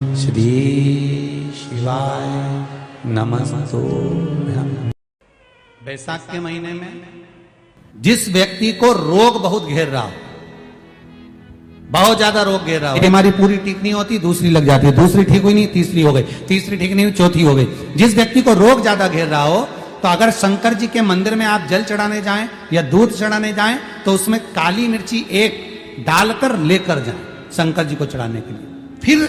श्री शिवाय नमस्तुभ्यं। बैसाख के महीने में जिस व्यक्ति को रोग बहुत घेर रहा हो, बहुत ज्यादा रोग घेर रहा हो, बीमारी पूरी ठीक नहीं होती, दूसरी लग जाती है, दूसरी ठीक हुई नहीं, तीसरी हो गई, तीसरी ठीक नहीं हुई, चौथी हो गई। जिस व्यक्ति को रोग ज्यादा घेर रहा हो, तो अगर शंकर जी के मंदिर में आप जल चढ़ाने जाएं या दूध चढ़ाने जाएं, तो उसमें काली मिर्ची एक डालकर लेकर जाएं शंकर जी को चढ़ाने के लिए। फिर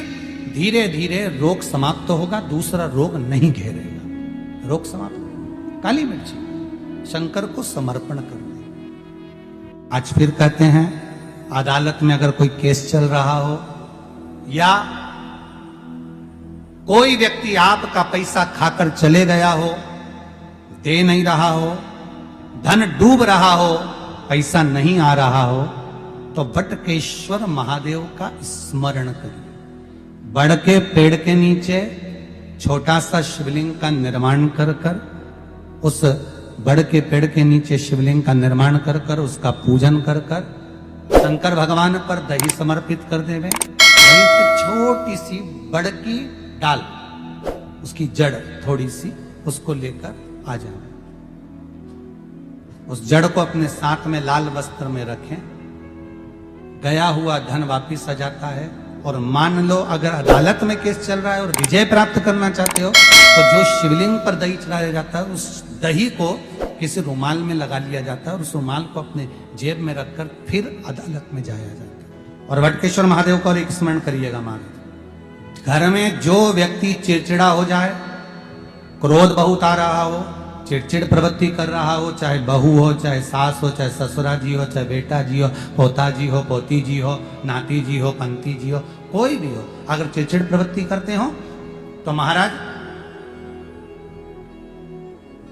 धीरे धीरे रोग समाप्त होगा, दूसरा रोग नहीं घेरेगा, रोग समाप्त। काली मिर्ची शंकर को समर्पण कर दे। आज फिर कहते हैं, अदालत में अगर कोई केस चल रहा हो या कोई व्यक्ति आपका पैसा खाकर चले गया हो, दे नहीं रहा हो, धन डूब रहा हो, पैसा नहीं आ रहा हो, तो बटकेश्वर महादेव का स्मरण करिए। बड़ के पेड़ के नीचे छोटा सा शिवलिंग का निर्माण कर कर, उस बड़ के पेड़ के नीचे शिवलिंग का निर्माण कर कर, उसका पूजन कर कर, शंकर भगवान पर दही समर्पित कर देवे। वहीं से छोटी सी बड़ की डाल, उसकी जड़ थोड़ी सी, उसको लेकर आ जाए। उस जड़ को अपने साथ में लाल वस्त्र में रखें। गया हुआ धन वापिस आ जाता है। और मान लो अगर अदालत में केस चल रहा है और विजय प्राप्त करना चाहते हो, तो जो शिवलिंग पर दही चढ़ाया जाता है, उस दही को किसी रुमाल में लगा लिया जाता है और उस रुमाल को अपने जेब में रखकर फिर अदालत में जाया जाता है। और बटकेश्वर महादेव को और एक स्मरण करिएगा। महादेव घर में जो व्यक्ति चिड़चिड़ा हो जाए, क्रोध बहुत आ रहा हो, चिड़चिड़ प्रवृत्ति कर रहा हो, चाहे बहू हो, चाहे सास हो, चाहे ससुरा जी हो, चाहे बेटा जी हो, पोता जी हो, पोती जी हो, नाती जी हो, पंती जी हो, कोई भी हो, अगर चिड़चिड़ प्रवृत्ति करते हो तो महाराज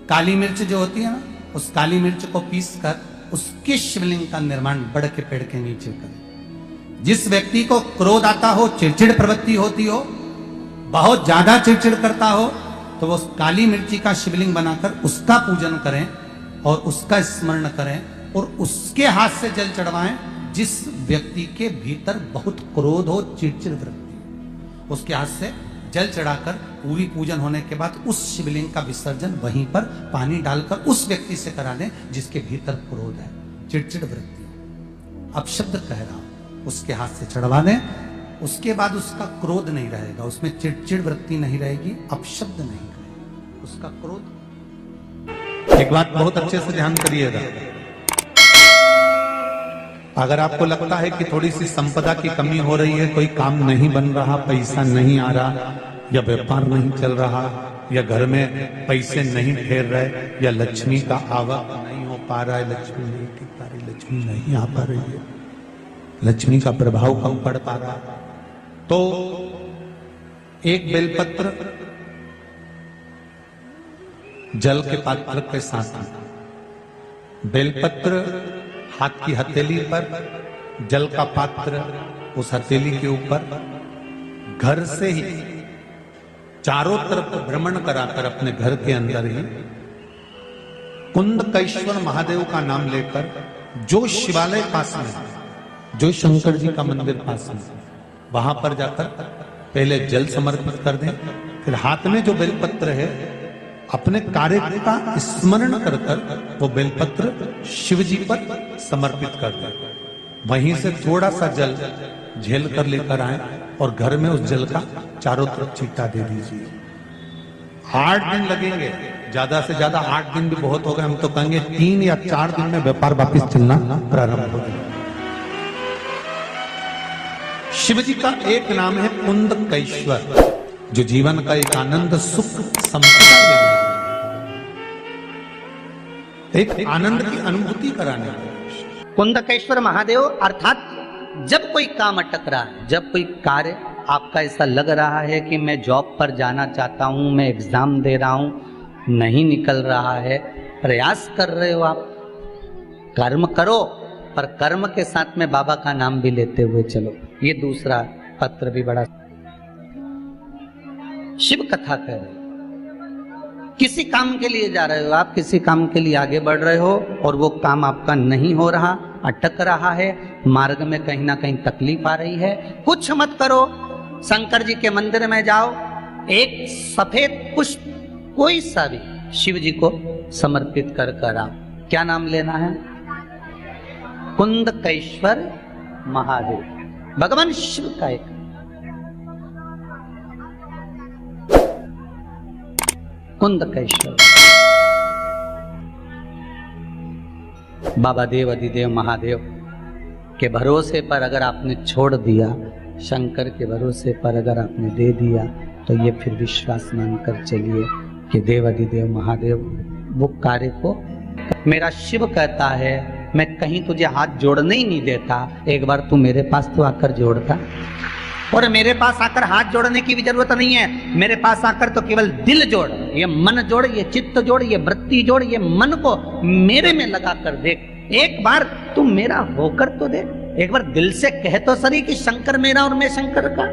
काली मिर्च जो होती है ना, उस काली मिर्च को पीस कर उसके शिवलिंग का निर्माण बड़ के पेड़ के नीचे करें। जिस व्यक्ति को क्रोध आता हो, चिड़चिड़ प्रवृत्ति होती हो, बहुत ज्यादा चिड़चिड़ करता हो, तो वो काली मिर्ची का शिवलिंग बनाकर उसका पूजन करें और उसका स्मरण करें और उसके हाथ से जल चढ़वाएं। जिस व्यक्ति के भीतर बहुत क्रोध हो, चिड़चिड़ वृत्ति, उसके हाथ से जल चढ़ाकर पूरी पूजन होने के बाद उस शिवलिंग का विसर्जन वहीं पर पानी डालकर उस व्यक्ति से करा दें जिसके भीतर क्रोध है, चिड़चिड़ वृत्ति, अपशब्द कह रहा हूं, उसके हाथ से चढ़वा दें। उसके बाद उसका क्रोध नहीं रहेगा, उसमें चिड़चिड़ वृत्ति नहीं रहेगी, अपशब्द नहीं रहेगा, उसका क्रोध। एक बात बहुत अच्छे से ध्यान करिएगा, अगर आपको लगता है कि थोड़ी सी संपदा की कमी हो रही है, कोई काम नहीं बन रहा, पैसा नहीं आ रहा, या व्यापार नहीं चल रहा, या घर में पैसे नहीं ठहर रहे, या लक्ष्मी का आवक नहीं हो पा रहा है, लक्ष्मी नहीं टिक पा रही, लक्ष्मी नहीं आ पा रही है, लक्ष्मी का प्रभाव कम पड़ पा रहा, तो एक बेलपत्र जल के पात्र के साथ, बेलपत्र हाथ की हथेली पर, जल का पात्र उस हथेली के ऊपर, घर से ही चारों तरफ भ्रमण कराकर अपने घर के अंदर ही कुंदकेश्वर महादेव का नाम लेकर, जो शिवालय पास में, जो शंकर जी का मंदिर पास में, वहां पर जाकर पहले जल समर्पित कर दें। फिर हाथ में जो बेलपत्र है, अपने कार्य का स्मरण कर कर वो बेलपत्र शिव जी पर समर्पित कर दें। वहीं से थोड़ा सा जल झेल कर लेकर आए और घर में उस जल का चारों तरफ छींटा दे दीजिए। 8 दिन लगेंगे, ज्यादा से ज्यादा 8 दिन भी बहुत हो गए, हम तो कहेंगे 3 या 4 दिन में व्यापार वापिस चलना प्रारंभ हो गया। शिव जी का एक नाम है कुंदकेश्वर, जो जीवन का एक आनंद, सुख, संपदा देने, एक आनंद की अनुभूति कराने। कुंदकेश्वर महादेव अर्थात जब कोई काम अटक रहा है, जब कोई कार्य आपका ऐसा लग रहा है कि मैं जॉब पर जाना चाहता हूं, मैं एग्जाम दे रहा हूं, नहीं निकल रहा है, प्रयास कर रहे हो आप, कर्म करो, पर कर्म के साथ में बाबा का नाम भी लेते हुए चलो। ये दूसरा पत्र भी बड़ा शिव कथा कह रहे। किसी काम के लिए जा रहे हो आप, किसी काम के लिए आगे बढ़ रहे हो और वो काम आपका नहीं हो रहा, अटक रहा है, मार्ग में कहीं ना कहीं तकलीफ आ रही है, कुछ मत करो, शंकर जी के मंदिर में जाओ, एक सफेद पुष्प कोई सा भी शिव जी को समर्पित कर कर आओ। क्या नाम लेना है? कुंदकेश्वर महादेव, भगवान शिव का एक कुंदकेश्वर। बाबा देव अधिदेव महादेव के भरोसे पर अगर आपने छोड़ दिया, शंकर के भरोसे पर अगर आपने दे दिया, तो ये फिर विश्वास मानकर चलिए कि देव अधिदेव महादेव वो कार्य को, मेरा शिव कहता है मैं कहीं तुझे हाथ जोड़ने ही नहीं देता, एक बार तू मेरे पास तो आकर जोड़ता। और मेरे पास आकर हाथ जोड़ने की भी जरूरत नहीं है, मेरे पास आकर तो केवल दिल जोड़, ये मन जोड़, ये चित्त जोड़, ये वृत्ति जोड़, ये मन को मेरे में लगा कर देख। एक बार तू मेरा होकर तो देख, एक बार दिल से कह तो सही कि शंकर मेरा और मैं शंकर का।